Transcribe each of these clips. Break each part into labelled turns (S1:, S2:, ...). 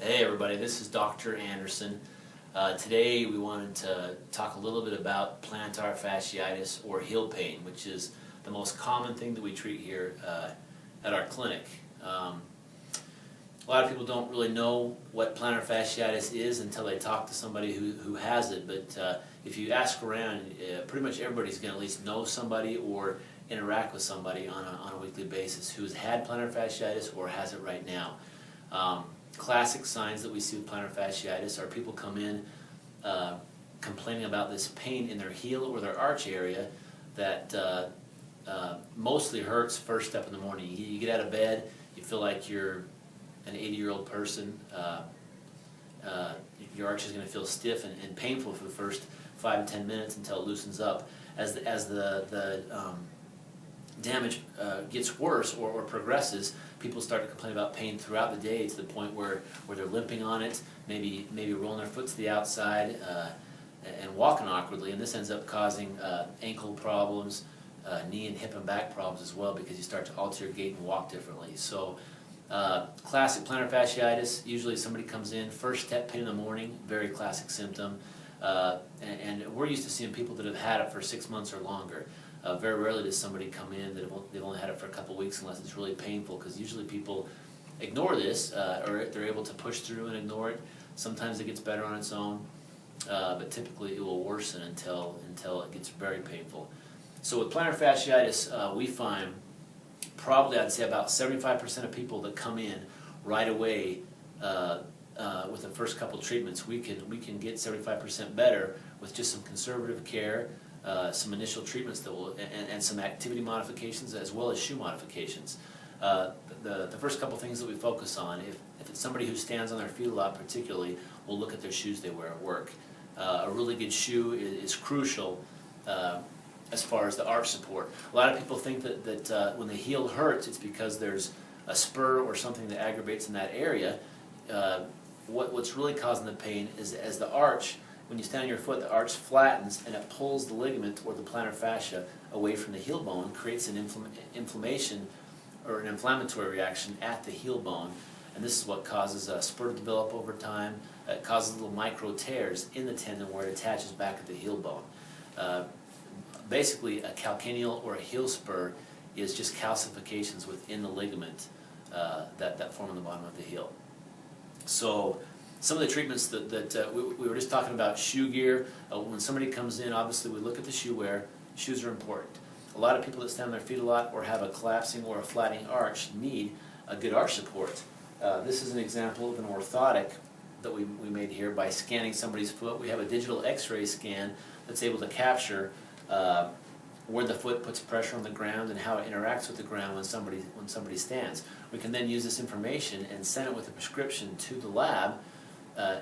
S1: Hey everybody, this is Dr. Anderson. Today we wanted to talk a little bit about plantar fasciitis or heel pain, which is the most common thing that we treat here at our clinic. A lot of people don't really know what plantar fasciitis is until they talk to somebody who has it, but if you ask around, pretty much everybody's going to at least know somebody or interact with somebody on a weekly basis who's had plantar fasciitis or has it right now. Classic signs that we see with plantar fasciitis are people come in complaining about this pain in their heel or their arch area that mostly hurts first step in the morning. You get out of bed, you feel like you're an 80-year-old person. Your arch is going to feel stiff and painful for the first 5 to 10 minutes until it loosens up. As the damage gets worse or progresses, people start to complain about pain throughout the day to the point where they're limping on it, maybe rolling their foot to the outside and walking awkwardly, and this ends up causing ankle problems, knee and hip and back problems as well, because you start to alter your gait and walk differently. So classic plantar fasciitis, usually somebody comes in, first step pain in the morning, very classic symptom, and we're used to seeing people that have had it for 6 months or longer. Very rarely does somebody come in that they've only had it for a couple weeks unless it's really painful, because usually people ignore this or they're able to push through and ignore it. Sometimes it gets better on its own, but typically it will worsen until it gets very painful. So with plantar fasciitis, we find probably, I'd say, about 75% of people that come in right away with the first couple treatments, we can get 75% better with just some conservative care, some initial treatments that will, and some activity modifications as well as shoe modifications. The first couple things that we focus on, if it's somebody who stands on their feet a lot particularly, we'll look at their shoes they wear at work. A really good shoe is crucial as far as the arch support. A lot of people think that when the heel hurts, it's because there's a spur or something that aggravates in that area. What's really causing the pain is as the arch, when you stand on your foot, the arch flattens and it pulls the ligament or the plantar fascia away from the heel bone, creates an inflammation or an inflammatory reaction at the heel bone, and this is what causes a spur to develop over time. It causes little micro tears in the tendon where it attaches back at the heel bone. Basically, a calcaneal or a heel spur is just calcifications within the ligament that form on the bottom of the heel. So some of the treatments that we were just talking about, shoe gear. When somebody comes in, obviously we look at the shoe wear. Shoes are important. A lot of people that stand on their feet a lot or have a collapsing or a flattening arch need a good arch support. This is an example of an orthotic that we made here by scanning somebody's foot. We have a digital x-ray scan that's able to capture where the foot puts pressure on the ground and how it interacts with the ground when somebody stands. We can then use this information and send it with a prescription to the lab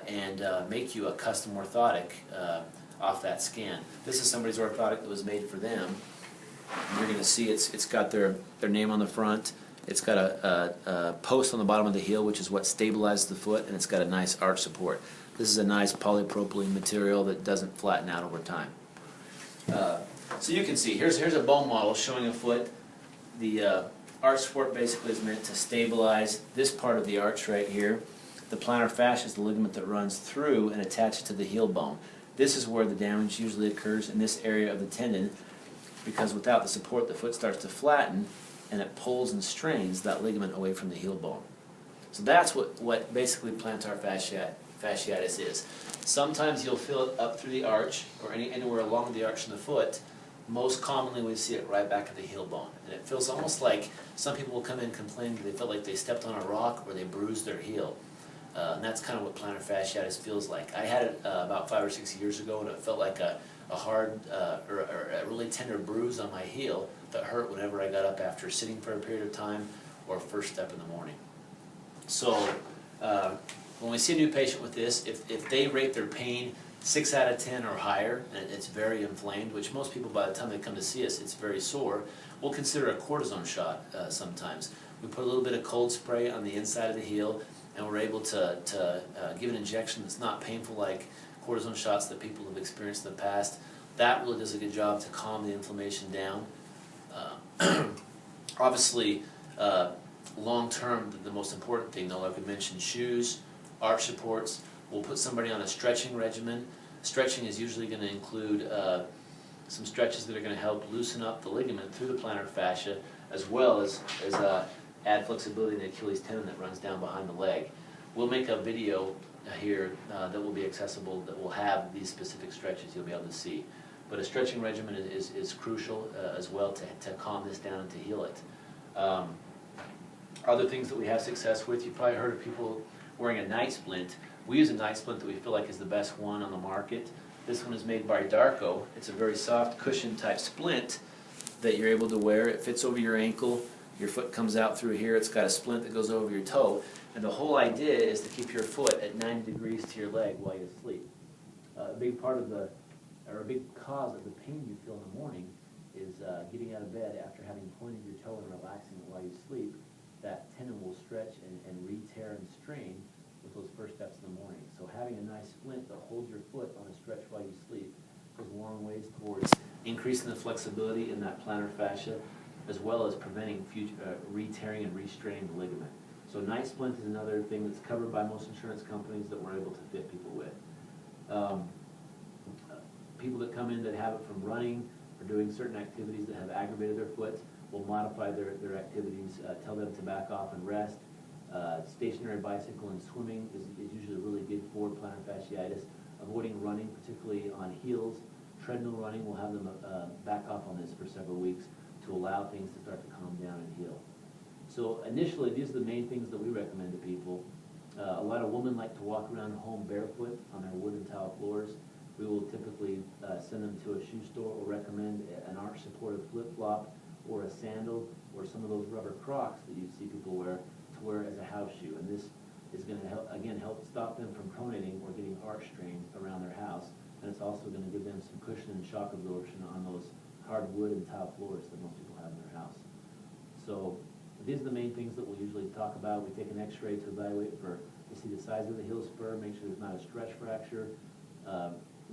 S1: and make you a custom orthotic off that scan. This is somebody's orthotic that was made for them. You're going to see it's got their name on the front. It's got a post on the bottom of the heel, which is what stabilizes the foot, and it's got a nice arch support. This is a nice polypropylene material that doesn't flatten out over time. So you can see, here's a bone model showing a foot. The arch support basically is meant to stabilize this part of the arch right here. The plantar fascia is the ligament that runs through and attaches to the heel bone. This is where the damage usually occurs, in this area of the tendon, because without the support the foot starts to flatten and it pulls and strains that ligament away from the heel bone. So that's what basically plantar fasciitis is. Sometimes you'll feel it up through the arch or anywhere along the arch in the foot. Most commonly we see it right back at the heel bone, and it feels almost like some people will come in complaining that they felt like they stepped on a rock or they bruised their heel. And that's kind of what plantar fasciitis feels like. I had it about 5 or 6 years ago, and it felt like a hard or a really tender bruise on my heel that hurt whenever I got up after sitting for a period of time or first step in the morning. So when we see a new patient with this, if they rate their pain 6 out of 10 or higher, and it's very inflamed, which most people by the time they come to see us, it's very sore, we'll consider a cortisone shot sometimes. We put a little bit of cold spray on the inside of the heel, and we're able to give an injection that's not painful like cortisone shots that people have experienced in the past. That really does a good job to calm the inflammation down. Obviously, long term, the most important thing, though, like we mentioned, shoes, arch supports. We'll put somebody on a stretching regimen. Stretching is usually going to include some stretches that are going to help loosen up the ligament through the plantar fascia, as well as add flexibility in the Achilles tendon that runs down behind the leg. We'll make a video here that will be accessible that will have these specific stretches you'll be able to see. But a stretching regimen is crucial as well to calm this down and to heal it. Other things that we have success with, you probably heard of people wearing a night splint. We use a night splint that we feel like is the best one on the market. This one is made by Darko. It's a very soft cushion type splint that you're able to wear. It fits over your ankle. Your foot comes out through here. It's got a splint that goes over your toe. And the whole idea is to keep your foot at 90 degrees to your leg while you sleep. A big part of a big cause of the pain you feel in the morning is getting out of bed after having pointed your toe and relaxing it while you sleep. That tendon will stretch and re-tear and strain with those first steps in the morning. So having a nice splint that holds your foot on a stretch while you sleep goes a long ways towards increasing the flexibility in that plantar fascia, as well as preventing re-tearing and re-straining the ligament. So night splint is another thing that's covered by most insurance companies that we're able to fit people with. People that come in that have it from running or doing certain activities that have aggravated their foot, we'll modify their activities, tell them to back off and rest. Stationary bicycle and swimming is usually really good for plantar fasciitis. Avoiding running, particularly on heels. Treadmill running, we'll have them back off on this for several weeks to allow things to start to calm down and heal. So initially, these are the main things that we recommend to people. A lot of women like to walk around home barefoot on their wood and tile floors. We will typically send them to a shoe store or recommend an arch supported flip-flop or a sandal or some of those rubber Crocs that you see people wear to wear as a house shoe. And this is going to help stop them from pronating or getting arch strain around their house. And it's also going to give them some cushion and shock absorption on those hard wood and tile floors that most people have in their house. So these are the main things that we'll usually talk about. We take an x-ray to evaluate to see the size of the heel spur, make sure there's not a stretch fracture.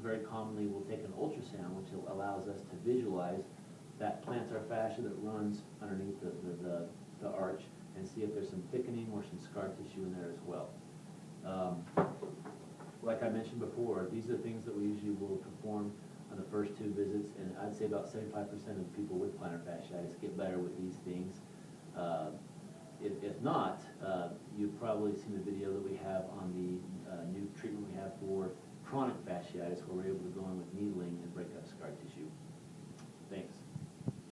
S1: Very commonly we'll take an ultrasound, which allows us to visualize that plantar fascia that runs underneath the arch and see if there's some thickening or some scar tissue in there as well. Like I mentioned before, these are things that we usually will perform on the first 2 visits, and I'd say about 75% of people with plantar fasciitis get better with these things. If not, you've probably seen the video that we have on the new treatment we have for chronic fasciitis, where we're able to go in with needling and break up scar tissue. Thanks.